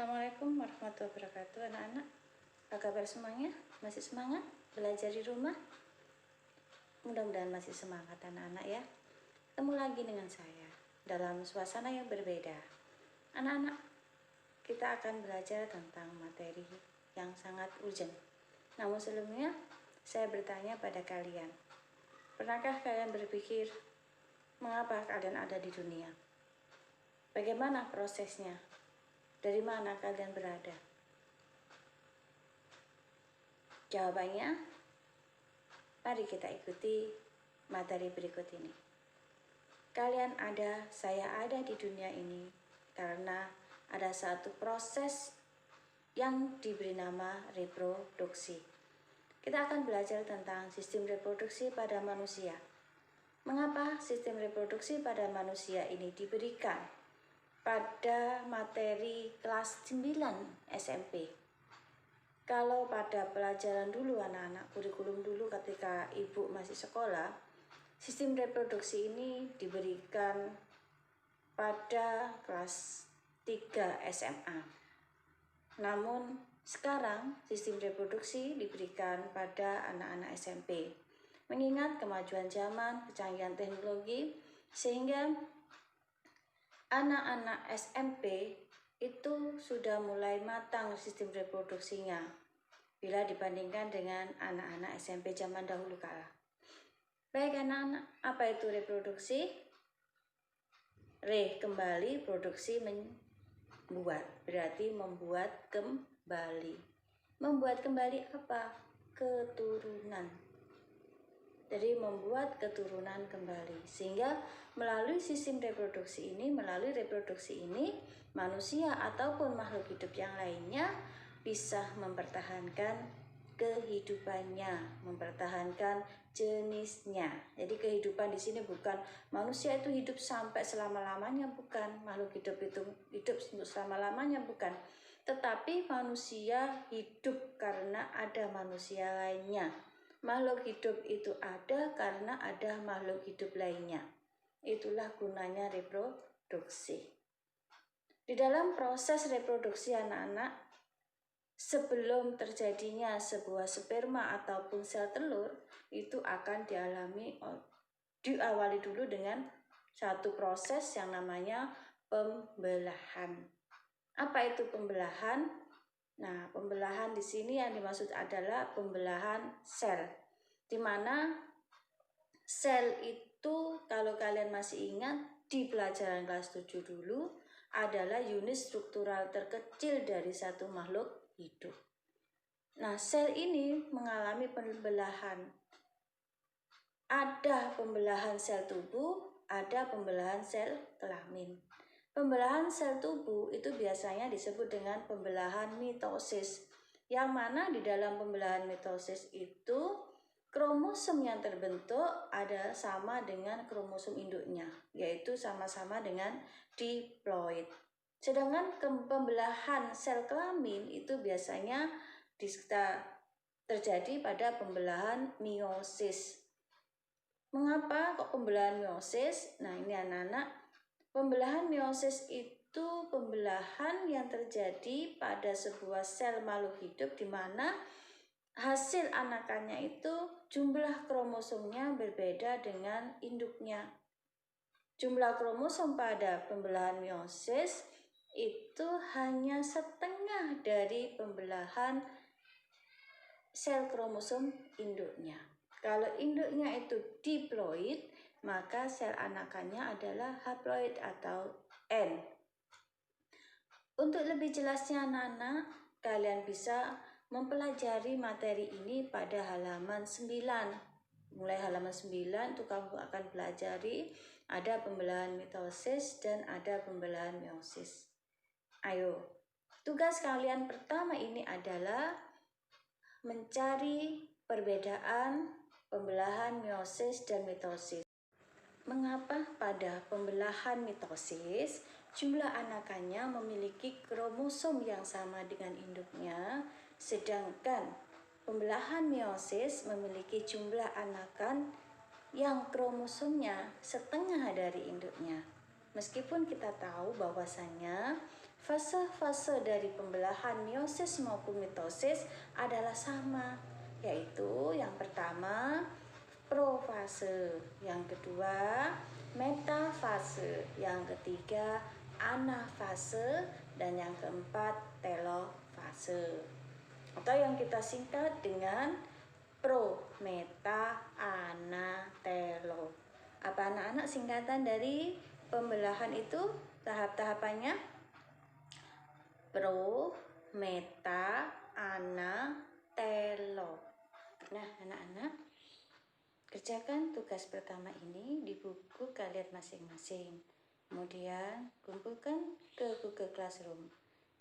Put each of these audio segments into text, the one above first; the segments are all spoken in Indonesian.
Assalamualaikum warahmatullahi wabarakatuh anak-anak. Apa kabar semuanya? Masih semangat belajar di rumah? Mudah-mudahan masih semangat anak-anak ya. Ketemu lagi dengan saya dalam suasana yang berbeda. Anak-anak, kita akan belajar tentang materi yang sangat urgent. Namun sebelumnya, saya bertanya pada kalian. Pernahkah kalian berpikir mengapa kalian ada di dunia? Bagaimana prosesnya? Dari mana kalian berada? Jawabannya, mari kita ikuti materi berikut ini. Kalian ada, saya ada di dunia ini karena ada satu proses yang diberi nama reproduksi. Kita akan belajar tentang sistem reproduksi pada manusia. Mengapa sistem reproduksi pada manusia ini diberikan pada materi kelas 9 SMP? Kalau pada pelajaran dulu anak-anak, kurikulum dulu ketika ibu masih sekolah, sistem reproduksi ini diberikan pada kelas 3 SMA. Namun sekarang sistem reproduksi diberikan pada anak-anak SMP. Mengingat kemajuan zaman, kecanggihan teknologi, sehingga anak-anak SMP itu sudah mulai matang sistem reproduksinya bila dibandingkan dengan anak-anak SMP zaman dahulu kala. Baik anak-anak, apa itu reproduksi? Kembali, produksi membuat, berarti membuat kembali. Membuat kembali apa? Keturunan. Jadi membuat keturunan kembali, sehingga melalui sistem reproduksi ini, manusia ataupun makhluk hidup yang lainnya bisa mempertahankan kehidupannya, mempertahankan jenisnya. Jadi kehidupan di sini bukan manusia itu hidup sampai selama-lamanya, bukan. Makhluk hidup itu hidup untuk selama-lamanya, bukan. Tetapi manusia hidup karena ada manusia lainnya. Makhluk hidup itu ada karena ada makhluk hidup lainnya. Itulah gunanya reproduksi. Di dalam proses reproduksi anak-anak, sebelum terjadinya sebuah sperma ataupun sel telur, itu akan diawali dulu dengan satu proses yang namanya pembelahan. Apa itu pembelahan? Nah, pembelahan di sini yang dimaksud adalah pembelahan sel, di mana sel itu kalau kalian masih ingat di pelajaran kelas 7 dulu adalah unit struktural terkecil dari satu makhluk hidup. Nah, sel ini mengalami pembelahan. Ada pembelahan sel tubuh, ada pembelahan sel kelamin. Pembelahan sel tubuh itu biasanya disebut dengan pembelahan mitosis, yang mana di dalam pembelahan mitosis itu kromosom yang terbentuk ada sama dengan kromosom induknya, yaitu sama-sama dengan diploid. Sedangkan pembelahan sel kelamin itu biasanya terjadi pada pembelahan meiosis. Mengapa kok pembelahan meiosis? Nah, ini anak-anak, pembelahan meiosis itu pembelahan yang terjadi pada sebuah sel makhluk hidup di mana hasil anakannya itu jumlah kromosomnya berbeda dengan induknya. Jumlah kromosom pada pembelahan meiosis itu hanya setengah dari pembelahan sel kromosom induknya. Kalau induknya itu diploid, maka sel anakannya adalah haploid atau N. Untuk lebih jelasnya anak-anak, kalian bisa mempelajari materi ini pada halaman 9. Mulai halaman 9 itu kamu akan pelajari ada pembelahan mitosis dan ada pembelahan meiosis. Ayo, tugas kalian pertama ini adalah mencari perbedaan pembelahan meiosis dan mitosis. Mengapa pada pembelahan mitosis jumlah anakannya memiliki kromosom yang sama dengan induknya, sedangkan pembelahan meiosis memiliki jumlah anakan yang kromosomnya setengah dari induknya. Meskipun kita tahu bahwasanya Fase-fase dari pembelahan meiosis maupun mitosis adalah sama, yaitu yang pertama profase, yang kedua metafase, yang ketiga anafase, dan yang keempat telofase, atau yang kita singkat dengan pro, meta, ana, telo. Apa anak-anak singkatan dari pembelahan itu tahap-tahapannya? Pro, meta, ana, telo. Nah, anak-anak, kerjakan tugas pertama ini di buku kalian masing-masing. Kemudian kumpulkan ke Google Classroom.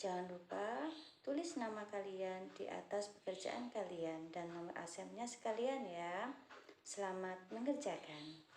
Jangan lupa tulis nama kalian di atas pekerjaan kalian dan nomor absennya sekalian ya. Selamat mengerjakan.